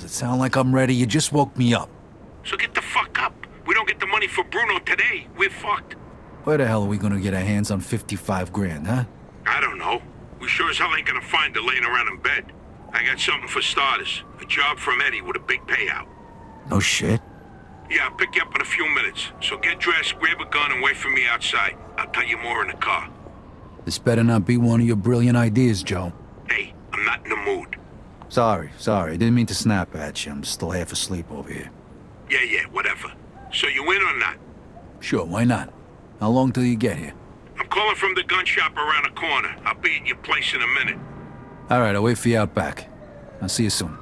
it sound like I'm ready? You just woke me up. So get the fuck up. We don't get the money for Bruno today, we're fucked. Where the hell are we gonna get our hands on 55 grand, huh? I don't know. We sure as hell ain't gonna find her laying around in bed. I got something for starters. A job from Eddie with a big payout. No shit. Yeah, I'll pick you up in a few minutes. So get dressed, grab a gun, and wait for me outside. I'll tell you more in the car. This better not be one of your brilliant ideas, Joe. Hey, I'm not in the mood. Sorry. I didn't mean to snap at you. I'm still half asleep over here. Yeah, whatever. So you in or not? Sure, why not? How long till you get here? I'm calling from the gun shop around the corner. I'll be at your place in a minute. All right, I'll wait for you out back. I'll see you soon.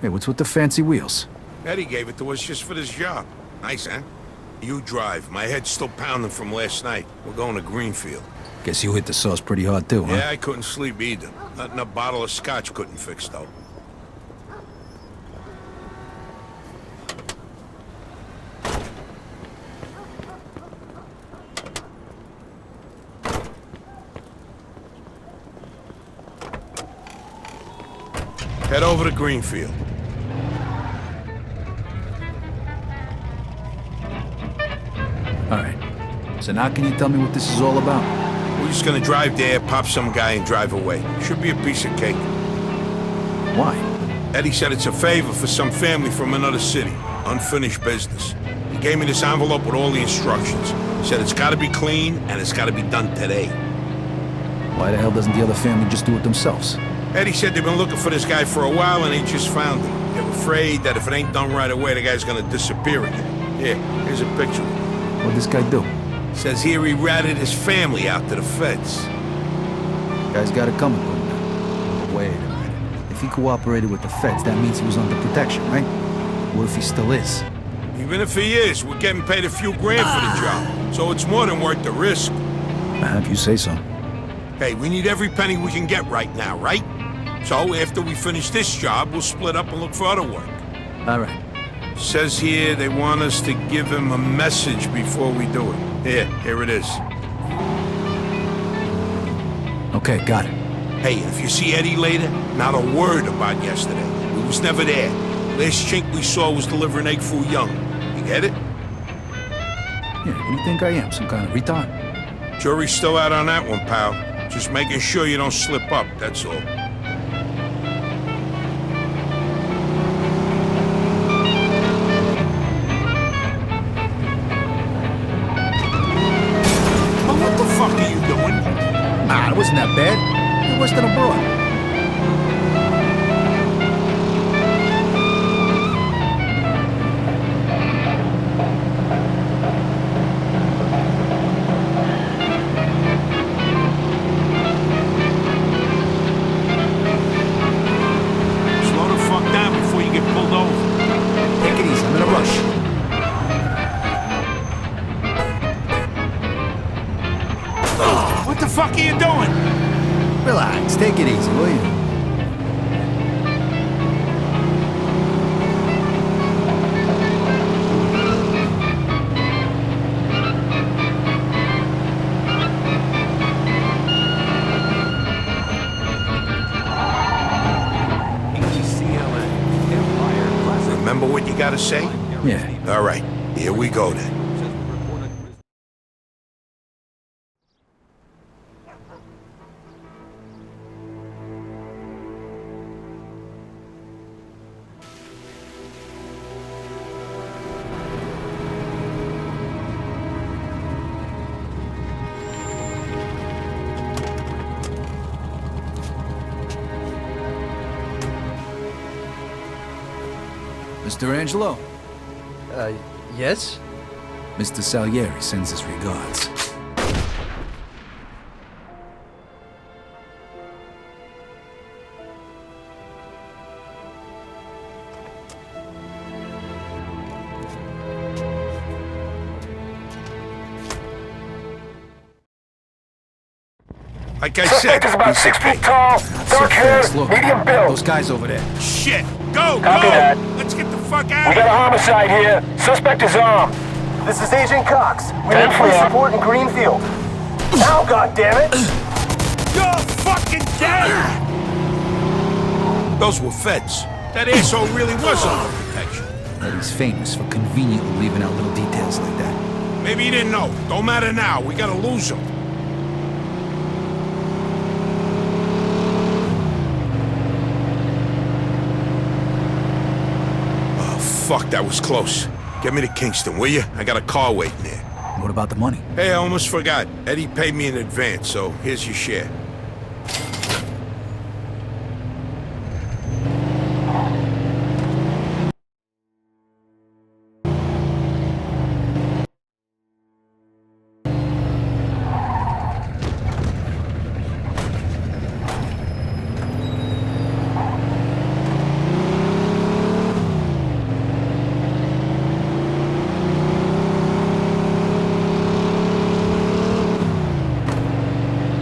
Hey, what's with the fancy wheels? Eddie gave it to us just for this job. Nice, huh? You drive. My head's still pounding from last night. We're going to Greenfield. Guess you hit the sauce pretty hard too, huh? Yeah, I couldn't sleep either. Nothing a bottle of scotch couldn't fix, though. Head over to Greenfield. All right. So now can you tell me what this is all about? We're just gonna drive there, pop some guy, and drive away. Should be a piece of cake. Why? Eddie said it's a favor for some family from another city. Unfinished business. He gave me this envelope with all the instructions. Said it's gotta be clean, and it's gotta be done today. Why the hell doesn't the other family just do it themselves? Eddie said they've been looking for this guy for a while, and they just found him. They're afraid that if it ain't done right away, the guy's gonna disappear again. Here, here's a picture. What'd this guy do? Says here he ratted his family out to the feds. Guy's got it coming to him. But wait a minute. If he cooperated with the feds, that means he was under protection, right? What if he still is? Even if he is, we're getting paid a few grand for the job. So it's more than worth the risk. If you say so. Hey, we need every penny we can get right now, right? So after we finish this job, we'll split up and look for other work. All right. Says here they want us to give him a message before we do it. Here it is. Okay, got it. Hey, if you see Eddie later, not a word about yesterday. We was never there. Last chink we saw was delivering egg foo young. You get it? Yeah, what do you think I am? Some kind of retard? Jury's still out on that one, pal. Just making sure you don't slip up, that's all. Nah, it wasn't that bad. It was than abroad. Slow the fuck down before you get pulled over. Take it easy, I'm in a rush. What the fuck are you doing? Relax, take it easy, will you? Remember what you gotta say? Yeah. All right, here we go then. Mr. Angelo, Yes? Mr. Salieri sends his regards. Like I said, Suspect is about 6 feet tall, dark haired, Look, medium build. those guys over there. shit! Go, Copy go! that. Let's get the fuck out We of got a here! homicide here. Suspect is armed. This is Agent Cox. We Ten need police four. support in Greenfield. Now, goddammit! You're fucking dead! Those were feds. That asshole really was under protection. But he's famous for conveniently leaving out little details like that. Maybe he didn't know. Don't matter now. We gotta lose him. Oh, fuck, that was close. Get me to Kingston, will you? I got a car waiting there. What about the money? Hey, I almost forgot. Eddie paid me in advance, so here's your share.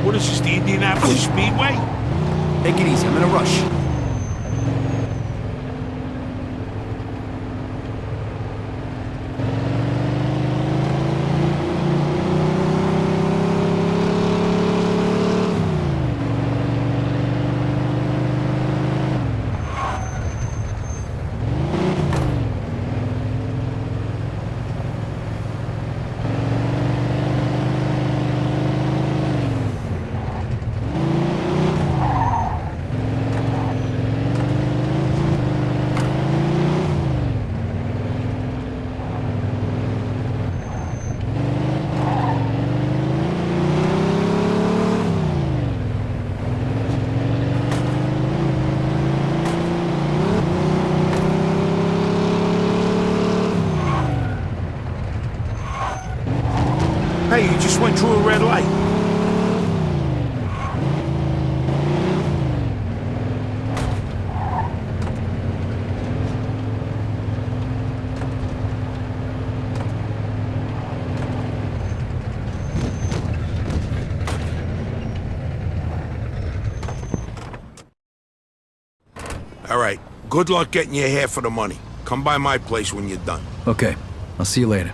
What is this, the Indianapolis Speedway? Take it easy, I'm in a rush. Hey, you just went through a red light. All right, good luck getting your half of the money. Come by my place when you're done. Okay, I'll see you later.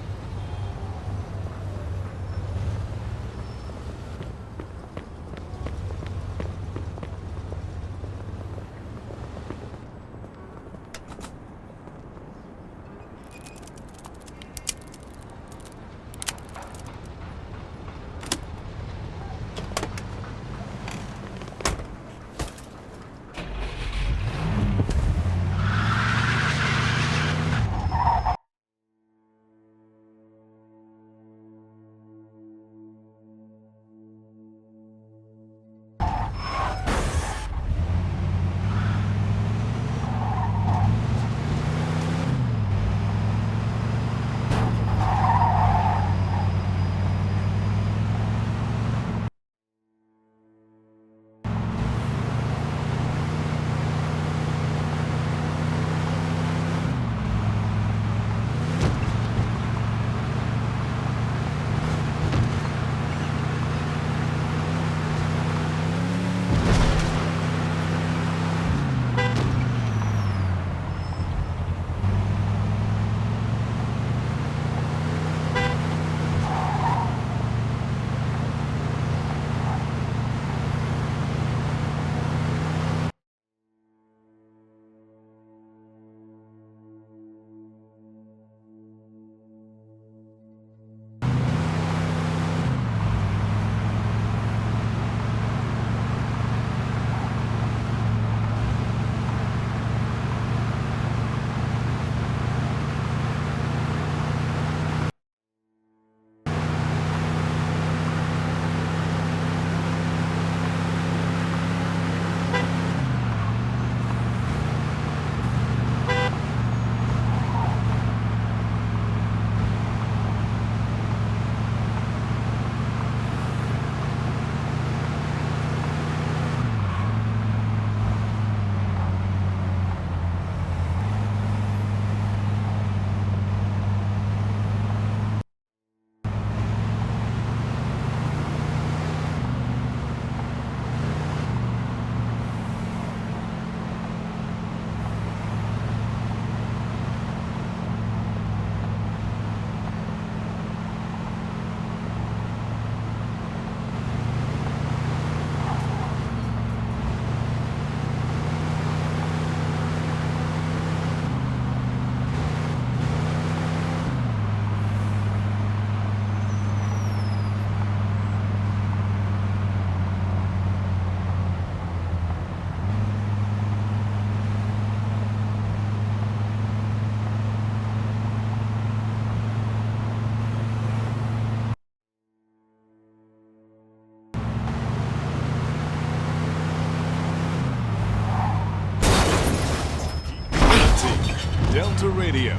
Delta Radio,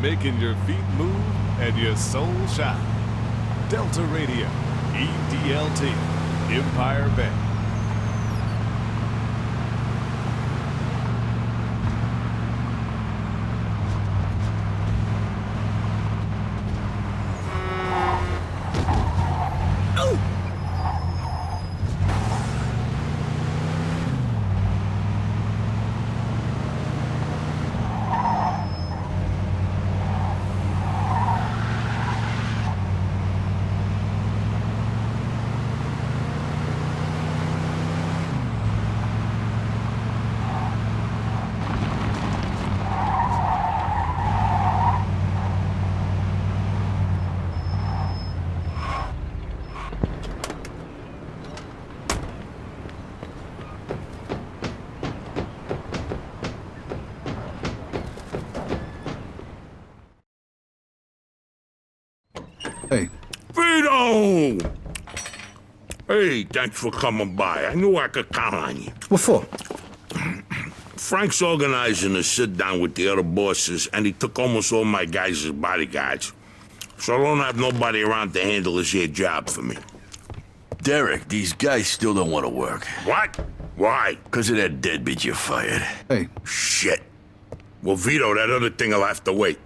making your feet move and your soul shine. Delta Radio, EDLT, Empire Bay. Hey. Vito! Hey, thanks for coming by. I knew I could count on you. What for? Frank's organizing a sit-down with the other bosses, and he took almost all my guys as bodyguards. So I don't have nobody around to handle this here job for me. Derek, these guys still don't want to work. What? Why? Because of that deadbeat you fired. Hey. Shit. Well, Vito, that other thing will have to wait.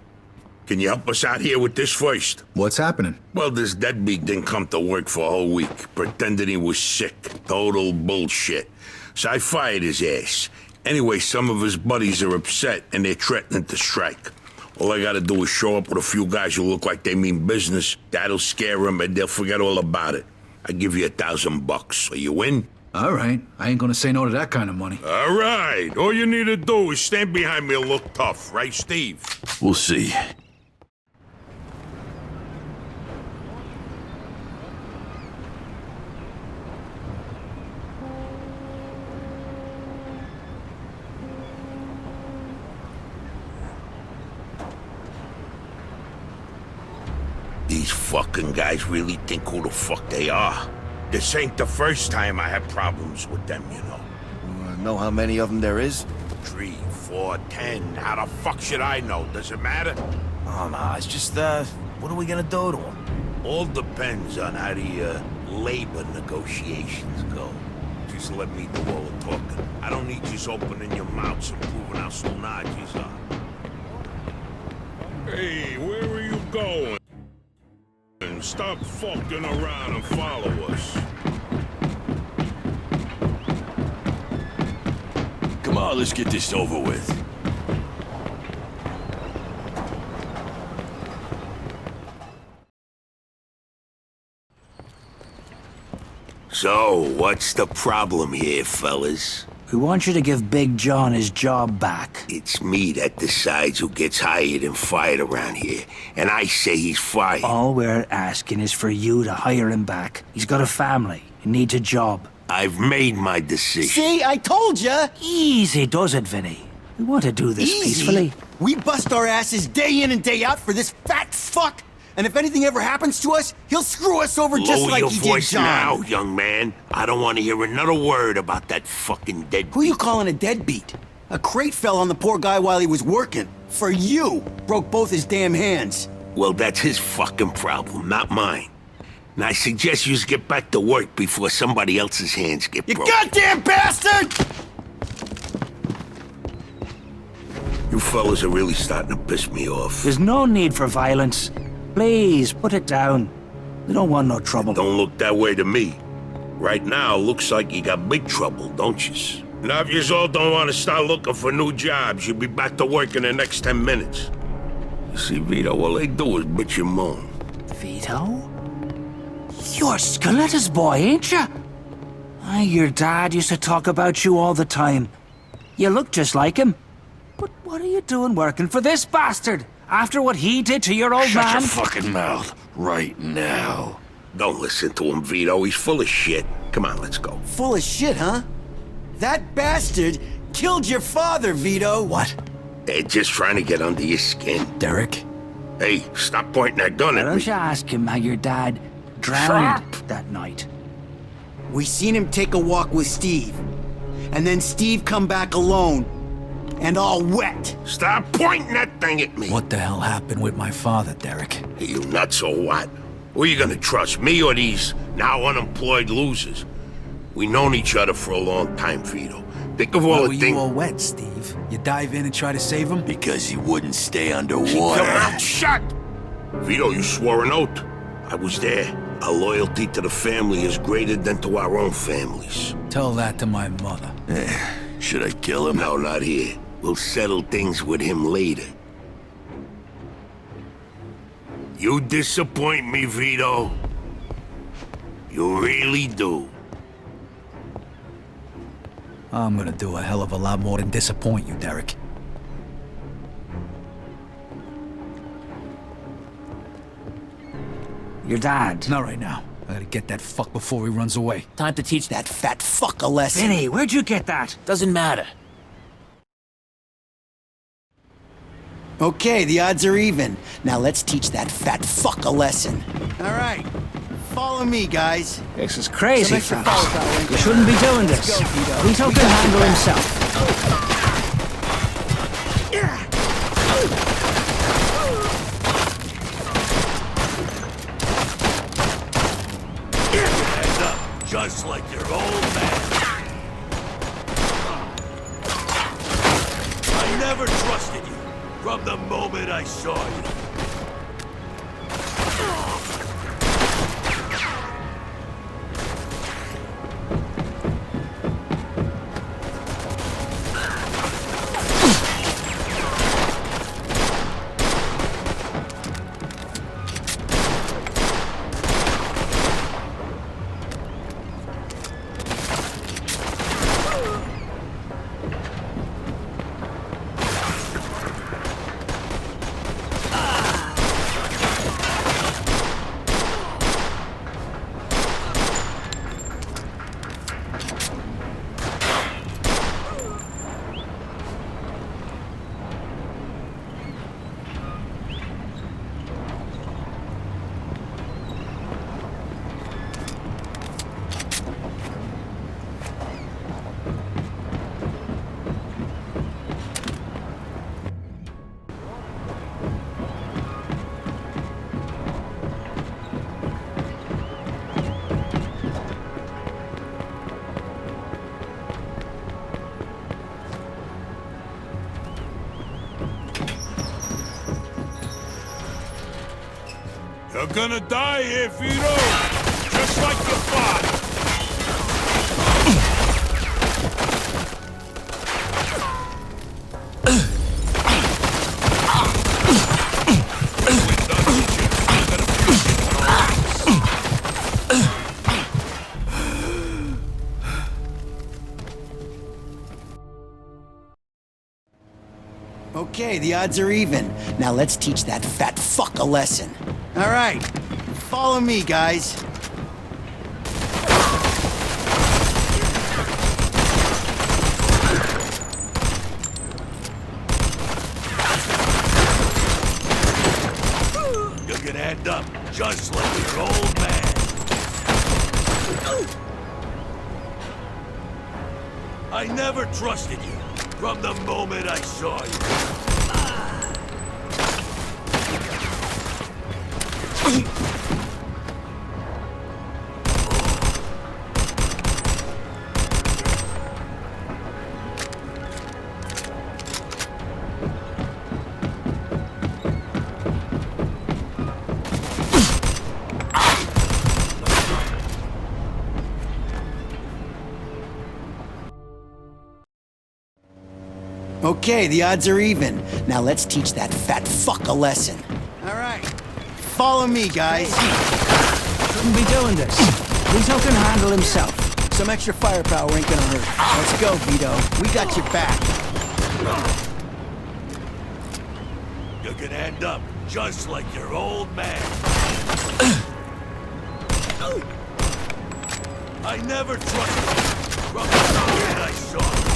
Can you help us out here with this first? What's happening? Well, this deadbeat didn't come to work for a whole week, pretending he was sick. Total bullshit. So I fired his ass. Anyway, some of his buddies are upset, and they're threatening to strike. All I gotta do is show up with a few guys who look like they mean business. That'll scare them, and they'll forget all about it. I give you $1,000. Are you in? All right. I ain't gonna say no to that kind of money. All right. All you need to do is stand behind me and look tough, right, Steve? We'll see. These fucking guys really think who the fuck they are. This ain't the first time I had problems with them, you know. Know how many of them there is? 3, 4, 10. How the fuck should I know? Does it matter? Oh, no, it's just, what are we gonna do to them? All depends on how the, labor negotiations go. Just let me do all the talking. I don't need you opening your mouths and proving how snotty you are. Hey, where are you going? Stop fucking around and follow us. Come on, let's get this over with. So, what's the problem here, fellas? We want you to give Big John his job back. It's me that decides who gets hired and fired around here, and I say he's fired. All we're asking is for you to hire him back. He's got a family. He needs a job. I've made my decision. See, I told ya! Easy does it, Vinny. We want to do this peacefully. We bust our asses day in and day out for this fat fuck! And if anything ever happens to us, he'll screw us over just like your he voice did John. now, young man. I don't want to hear another word about that fucking deadbeat. Who you calling a deadbeat? A crate fell on the poor guy while he was working. For you! Broke both his damn hands. Well, that's his fucking problem, not mine. And I suggest you get back to work before somebody else's hands get You broken. goddamn bastard! You fellas are really starting to piss me off. There's no need for violence. Please, put it down. We don't want no trouble. Don't look that way to me. Right now, looks like you got big trouble, don't yous? Now, if yous all don't want to start looking for new jobs, you'll be back to work in the next 10 minutes. You see, Vito, all they do is bitch and moan. Vito? You're Scaletta's boy, ain't you? Your dad used to talk about you all the time. You look just like him. But what are you doing working for this bastard? After what he did to your old Shut man? your fucking mouth right now. Don't listen to him, Vito. He's full of shit. Come on, let's go. Full of shit, huh? That bastard killed your father, Vito. What? They're just trying to get under your skin. Derek? Hey, stop pointing that gun Why at don't me. you ask him how your dad drowned that night? We seen him take a walk with Steve. And then Steve come back alone. and all wet. Stop pointing that thing at me. What the hell happened with my father, Derek? Hey, you nuts or what? Who are you gonna trust, me or these now unemployed losers? We known each other for a long time, Vito. Think of all Why the were you things... all wet, Steve? You dive in and try to save him? Because he wouldn't stay Keep underwater. your mouth shut! Vito, you swore an oath. I was there. Our loyalty to the family is greater than to our own families. Tell that to my mother. Should I kill him? No, not here. We'll settle things with him later. You disappoint me, Vito. You really do. I'm gonna do a hell of a lot more than disappoint you, Derek. Your dad. Not right now. I gotta get that fuck before he runs away. Time to teach That fat fuck a lesson. Vinny, where'd you get that? Doesn't matter. Okay, the odds are even. Now let's teach that fat fuck a lesson. All right, follow me, guys. This is crazy, Some extra fellas. firepower ain't You gonna shouldn't be hurt. doing Let's this. go, Vito. Vito We can got your handle back. himself. Just like your old man. I never trusted you from the moment I saw you. You're gonna die here, Vito! Just like your father! Okay, the odds are even. Now let's teach that fat fuck a lesson. All right, follow me, guys. You can end up just like your old man. I never trusted you from the moment I saw you. Okay, the odds are even. Now let's teach that fat fuck a lesson. All right, follow me, guys. Shouldn't be doing this. Vito can handle himself. Some extra firepower ain't gonna hurt. Let's go, Vito. We got your back. You can end up just like your old man. I never trusted you from the moment I saw you.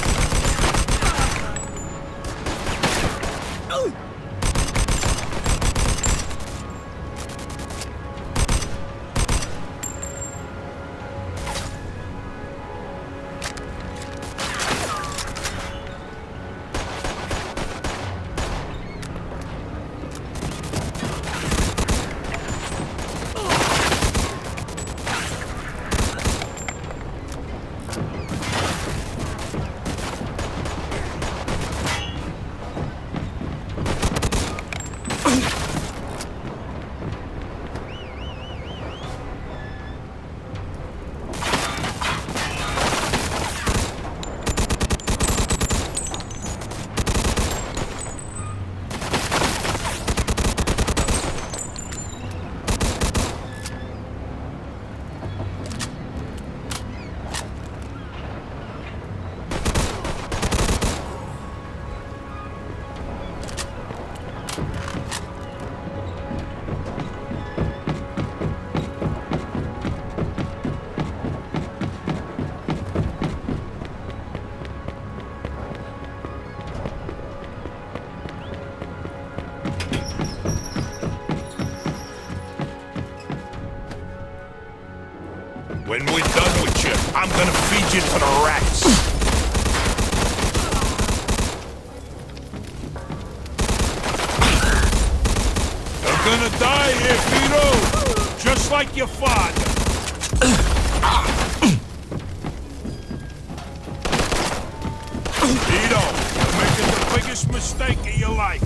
When we're done with you, I'm gonna feed you to the rats. You're gonna die here, Vito! Just like your father. Vito, you're making the biggest mistake of your life.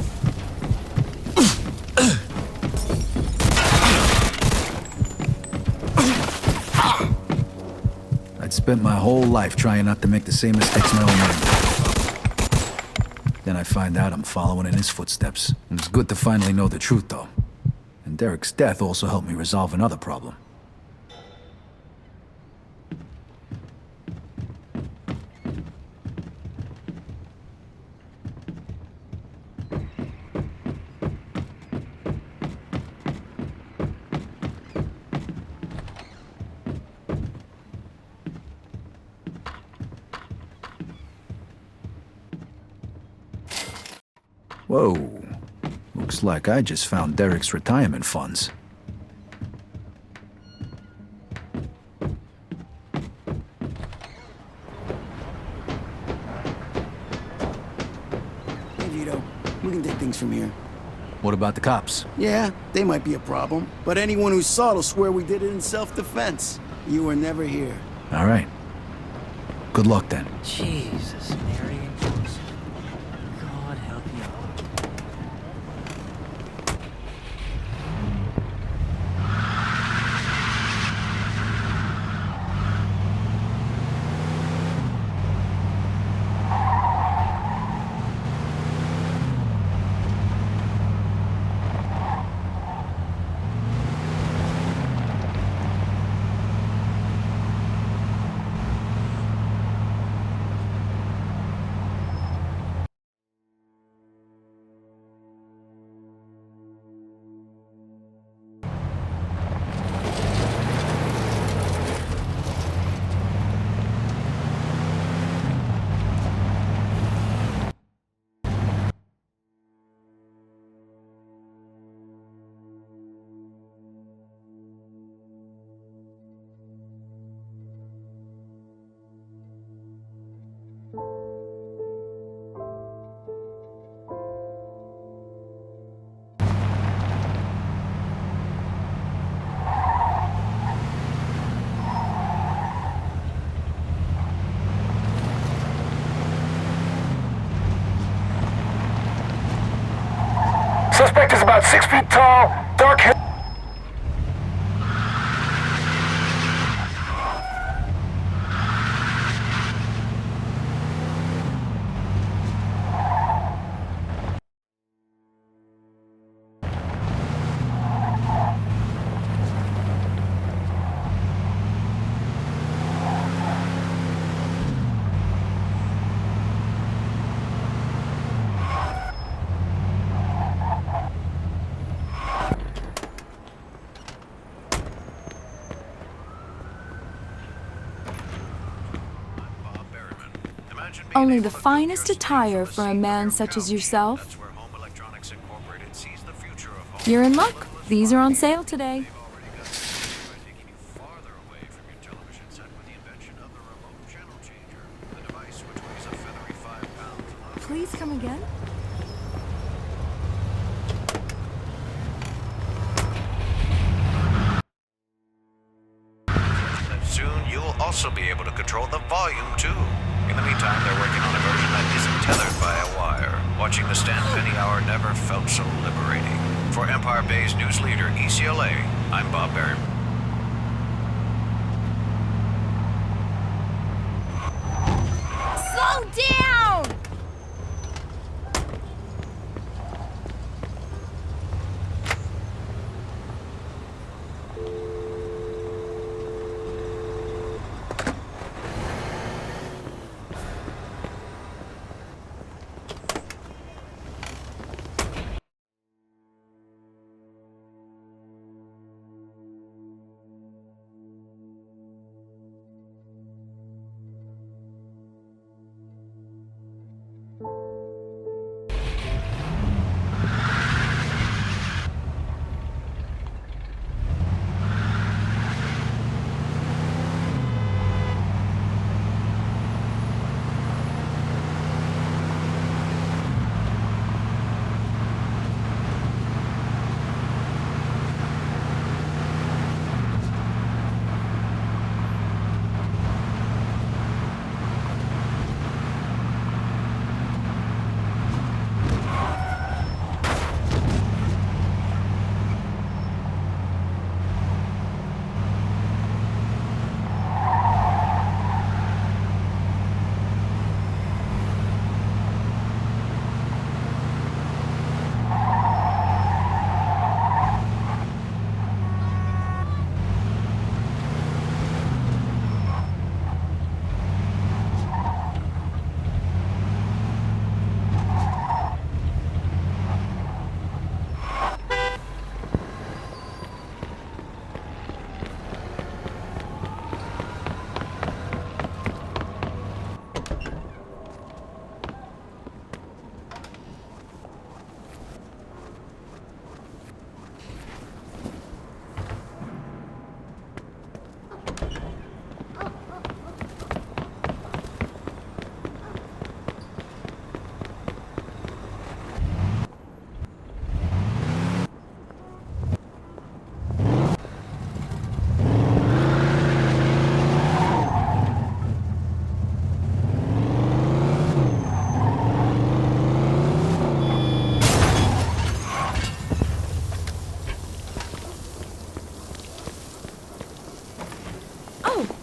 I'd spent my whole life trying not to make the same mistakes my old man did. Then I find out I'm following in his footsteps. And it's good to finally know the truth, though. And Derek's death also helped me resolve another problem. Whoa. Looks like I just found Derek's retirement funds. Hey, Vito. We can take things from here. What about the cops? Yeah, they might be a problem, but anyone who saw it'll swear we did it in self-defense. You were never here. All right. Good luck, then. Jesus, Mary and Joseph. God help you. Suspect is about 6 feet tall, dark hair. Only the finest attire for a man such as yourself. You're in luck. These are on sale today. Please come again. Soon you'll also be able to control the volume too. In the meantime, they're working on a version that isn't tethered by a wire. Watching the Stan Penny Hour never felt so liberating. For Empire Bay's news leader, ECLA, I'm Bob Barry. Slow down!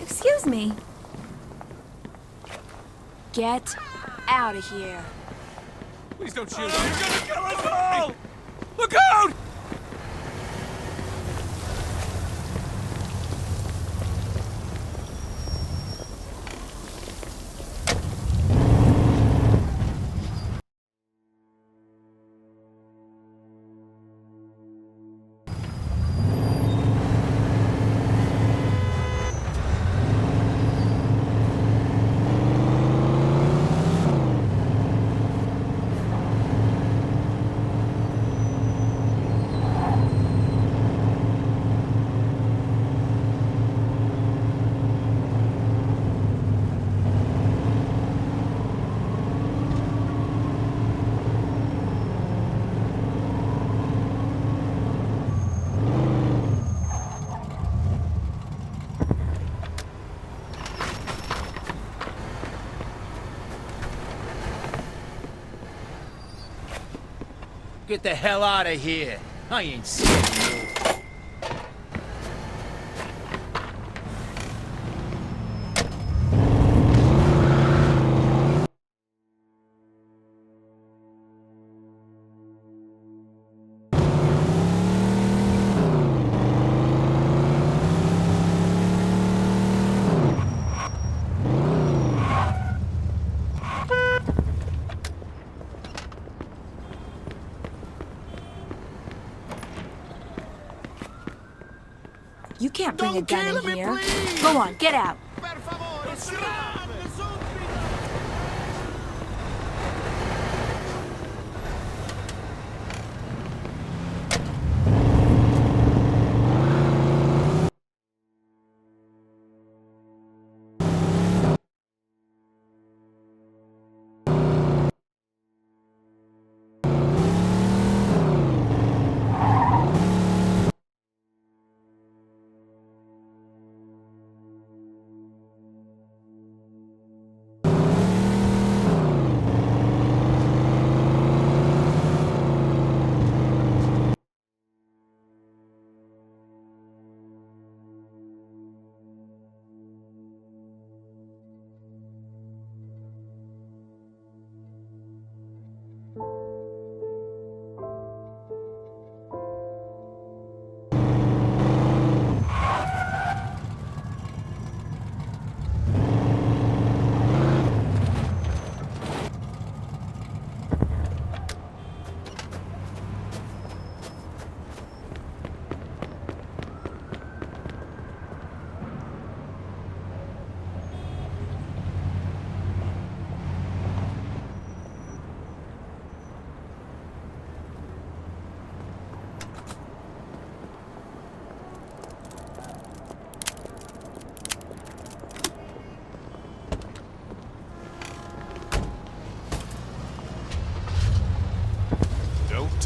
Excuse me. Get out of here. Please don't shoot. You're gonna kill us all! Look out! Get the hell out of here. I ain't seeing you. You can't bring a gun in here. Go on, get out.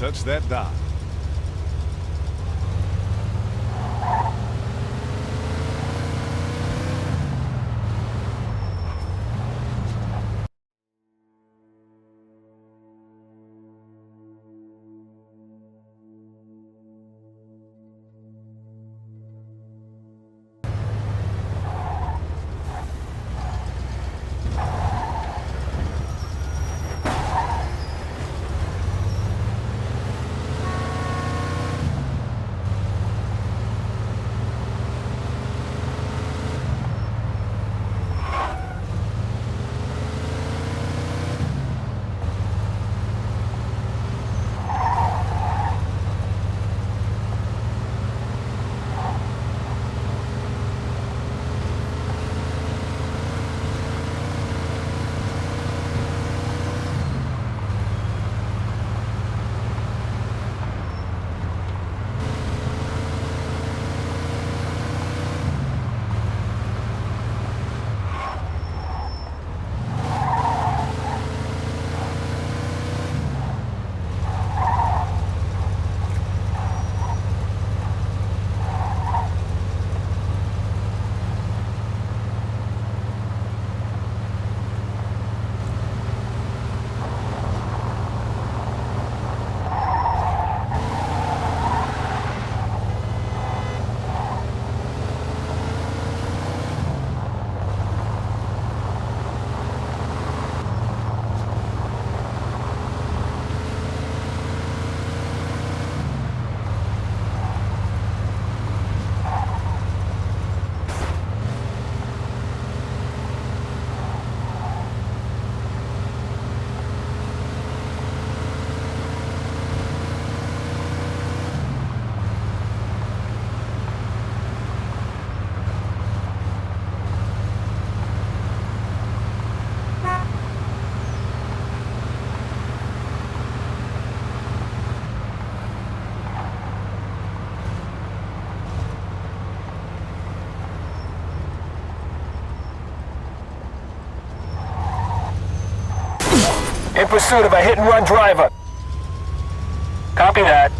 touch that dial. In pursuit of a hit-and-run driver. Copy that.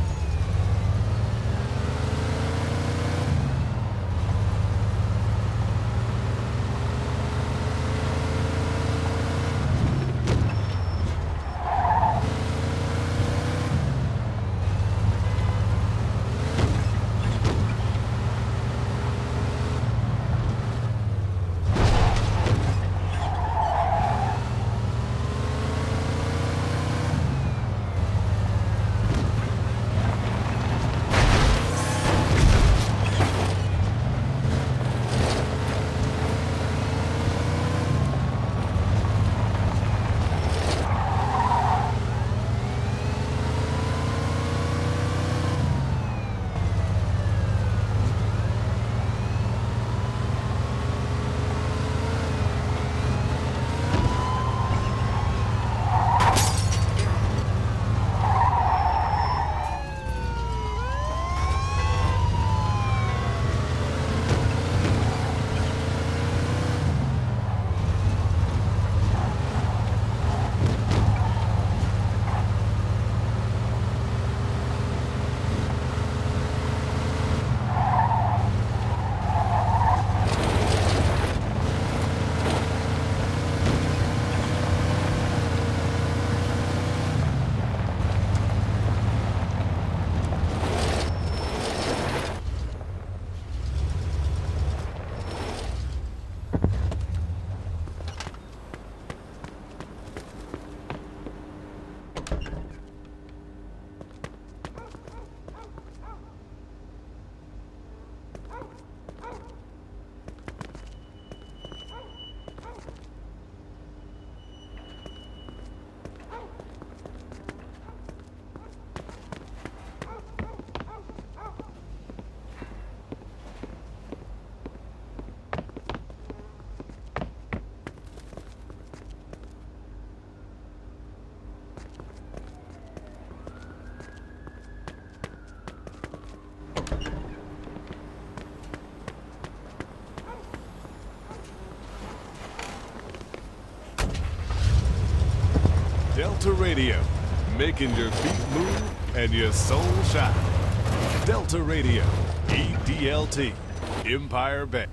Delta Radio, making your feet move and your soul shine. Delta Radio, EDLT, Empire Bay.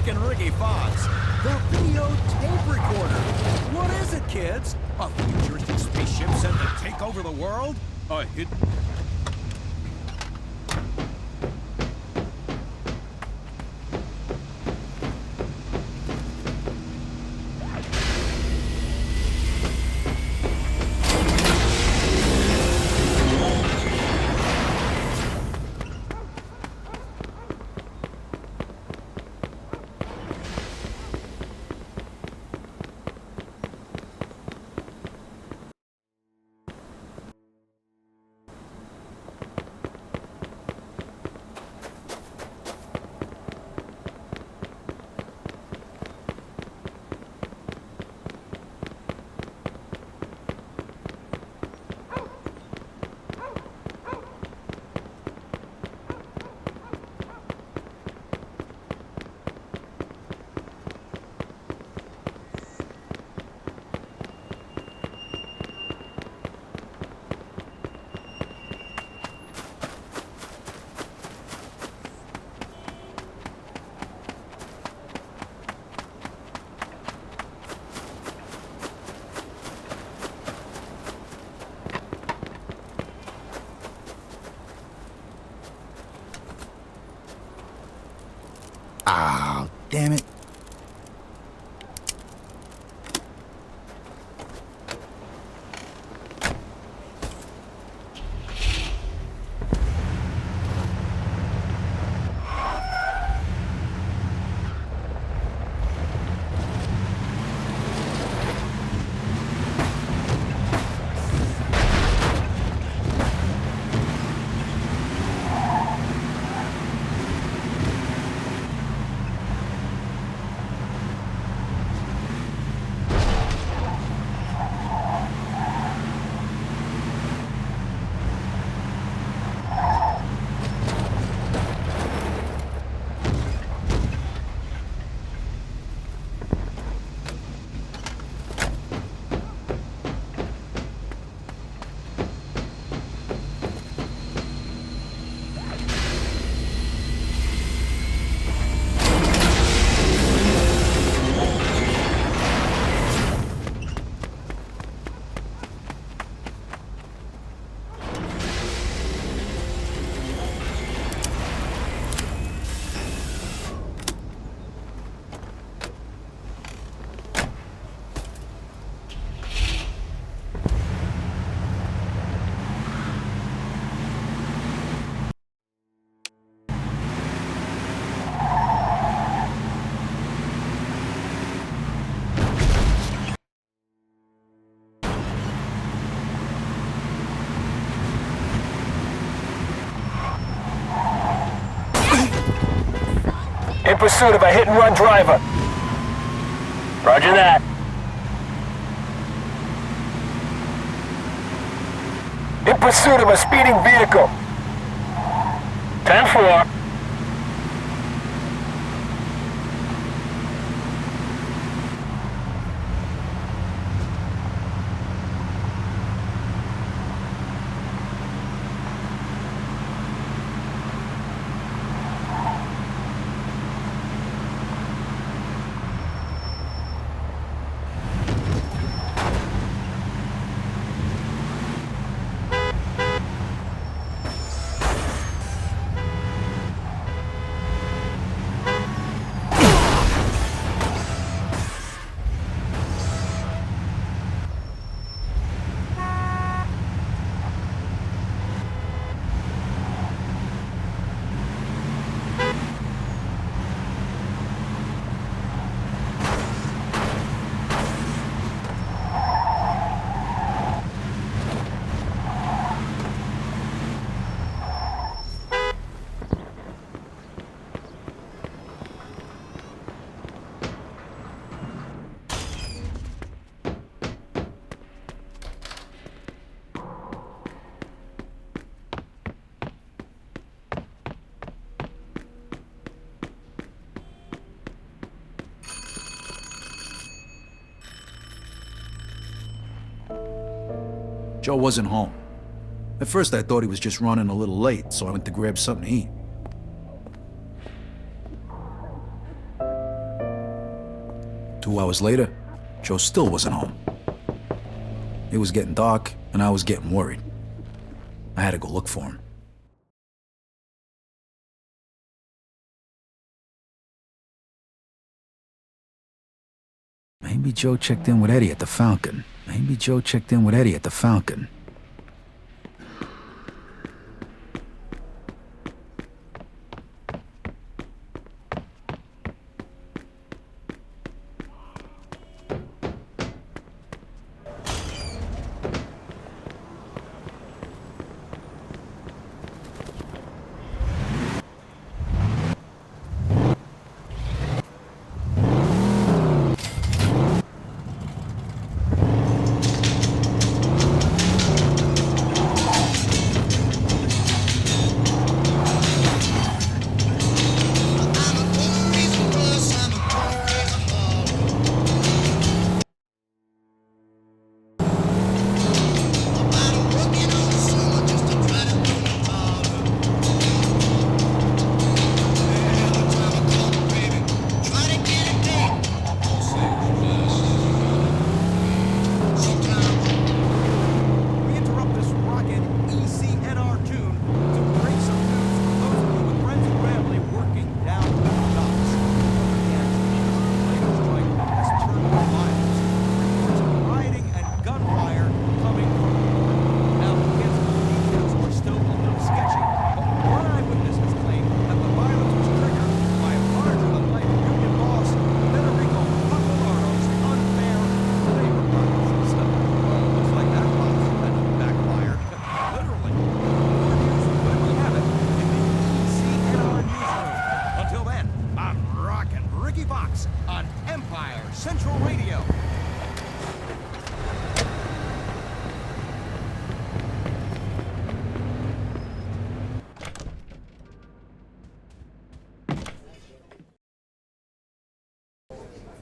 Rockin' Ricky Fox, the video tape recorder. What is it, kids? A futuristic spaceship sent to take over the world? A hidden... Ah, damn it. In pursuit of a hit-and-run driver. Roger that. In pursuit of a speeding vehicle. 10-4. Joe wasn't home. At first I thought he was just running a little late, so I went to grab something to eat. Two hours later, Joe still wasn't home. It was getting dark, and I was getting worried. I had to go look for him. Maybe Joe checked in with Eddie at the Falcon. Maybe Joe checked in with Eddie at the Falcon.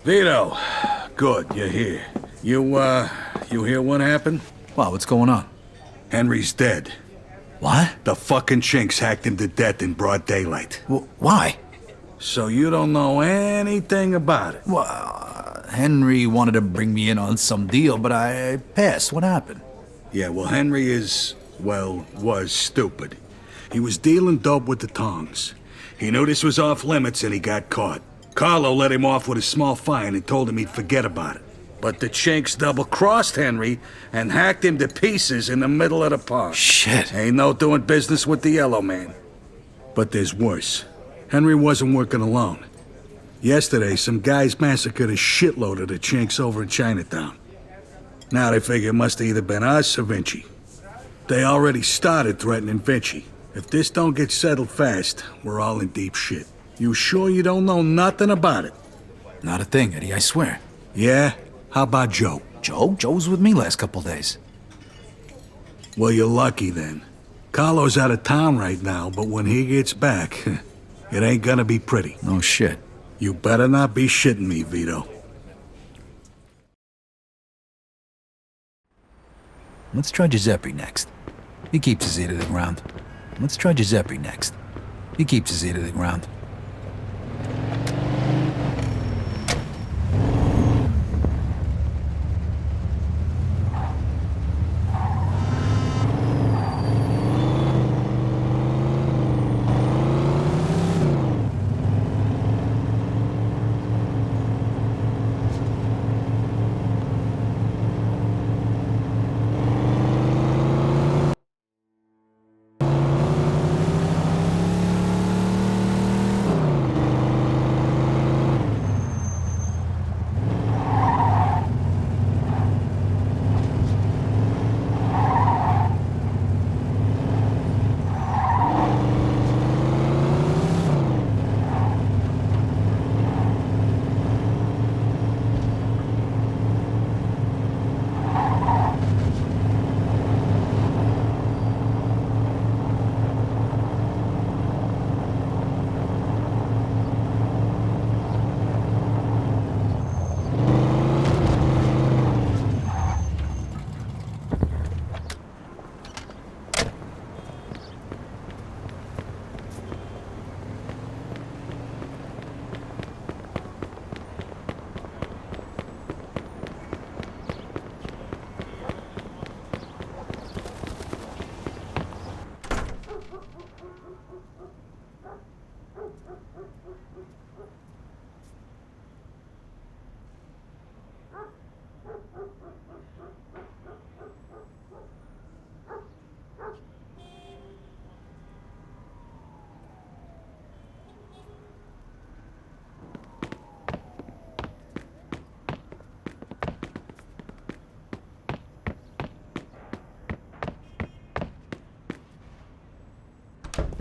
Vito, good, you're here. You hear what happened? Wow, what's going on? Henry's dead. What? The fucking chinks hacked him to death in broad daylight. Why? So you don't know anything about it? Well, Henry wanted to bring me in on some deal, but I passed. What happened? Yeah, well, Henry was stupid. He was dealing dope with the tongs. He knew this was off limits and he got caught. Carlo let him off with a small fine and told him he'd forget about it. But the chinks double-crossed Henry and hacked him to pieces in the middle of the park. Shit. Ain't no doing business with the Yellow Man. But there's worse. Henry wasn't working alone. Yesterday, some guys massacred a shitload of the chinks over in Chinatown. Now they figure it must have either been us or Vinci. They already started threatening Vinci. If this don't get settled fast, we're all in deep shit. You sure you don't know nothing about it? Not a thing, Eddie, I swear. Yeah? How about Joe? Joe? Joe was with me last couple days. Well, you're lucky then. Carlo's out of town right now, but when he gets back, it ain't gonna be pretty. No shit. You better not be shitting me, Vito. Let's try Giuseppe next. He keeps his ear to the ground. Let's try Giuseppe next. He keeps his ear to the ground.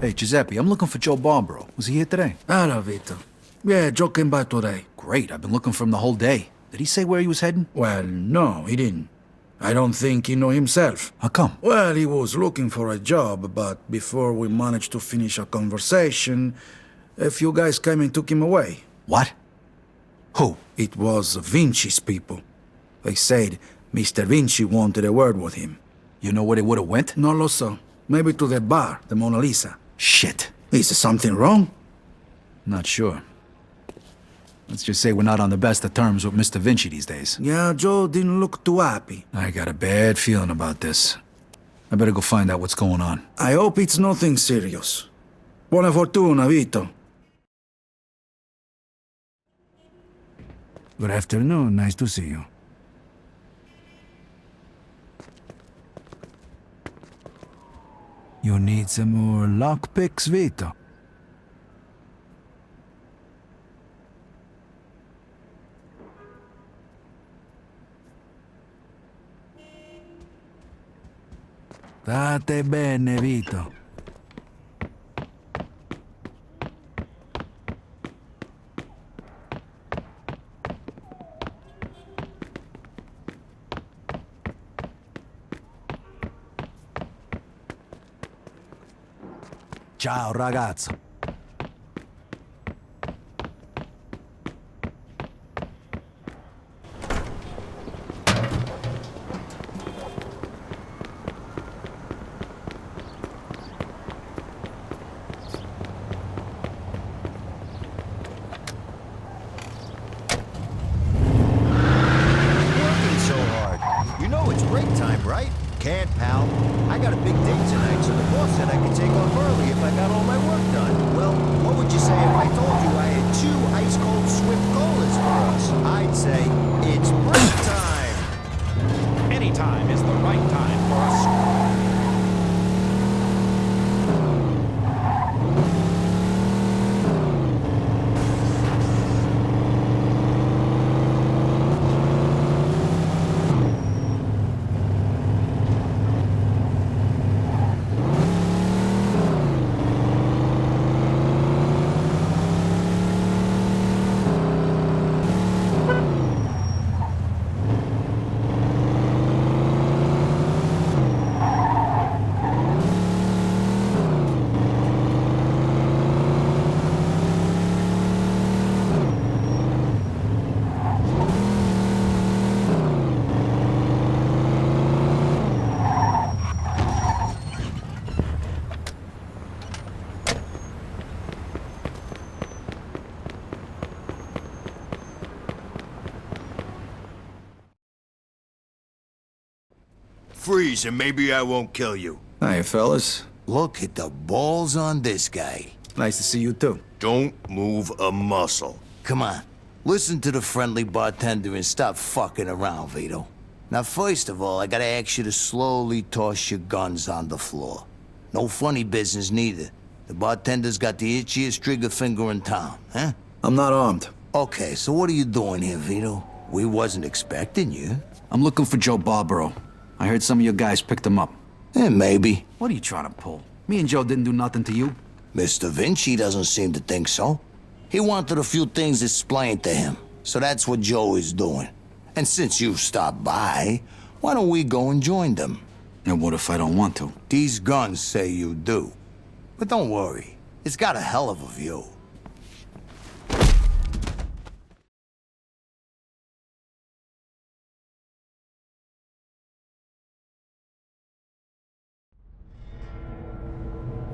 Hey, Giuseppe, I'm looking for Joe Barbaro. Was he here today? Hello, Vito. Yeah, Joe came by today. Great, I've been looking for him the whole day. Did he say where he was heading? Well, no, he didn't. I don't think he know himself. How come? Well, he was looking for a job, but before we managed to finish our conversation, a few guys came and took him away. What? Who? It was Vinci's people. They said Mr. Vinci wanted a word with him. You know where they would've went? No lo so. Maybe to the bar, the Mona Lisa. Shit. Is something wrong? Not sure. Let's just say we're not on the best of terms with Mr. Vinci these days. Yeah, Joe didn't look too happy. I got a bad feeling about this. I better go find out what's going on. I hope it's nothing serious. Buona fortuna, Vito. Good afternoon. Nice to see you. You need some more lockpicks, Vito? State bene, Vito. Ciao, ragazzo. Can't, pal. I got a big date tonight, so the boss said I could take off early if I got all my work done. Well, what would you say if I told you I had 2 ice-cold Swift colas for us? I'd say it's break time. Any time is the right time for us. Freeze and maybe I won't kill you. Hiya, fellas. Look at the balls on this guy. Nice to see you, too. Don't move a muscle. Come on, listen to the friendly bartender and stop fucking around, Vito. Now, first of all, I gotta ask you to slowly toss your guns on the floor. No funny business, neither. The bartender's got the itchiest trigger finger in town, huh? I'm not armed. Okay, so what are you doing here, Vito? We wasn't expecting you. I'm looking for Joe Barbaro. I heard some of your guys picked him up. Maybe. What are you trying to pull? Me and Joe didn't do nothing to you. Mr. Vinci doesn't seem to think so. He wanted a few things explained to him, so that's what Joe is doing. And since you've stopped by, why don't we go and join them? And what if I don't want to? These guns say you do. But don't worry, it's got a hell of a view.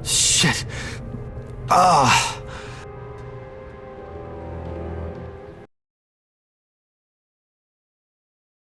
Shit. Ah.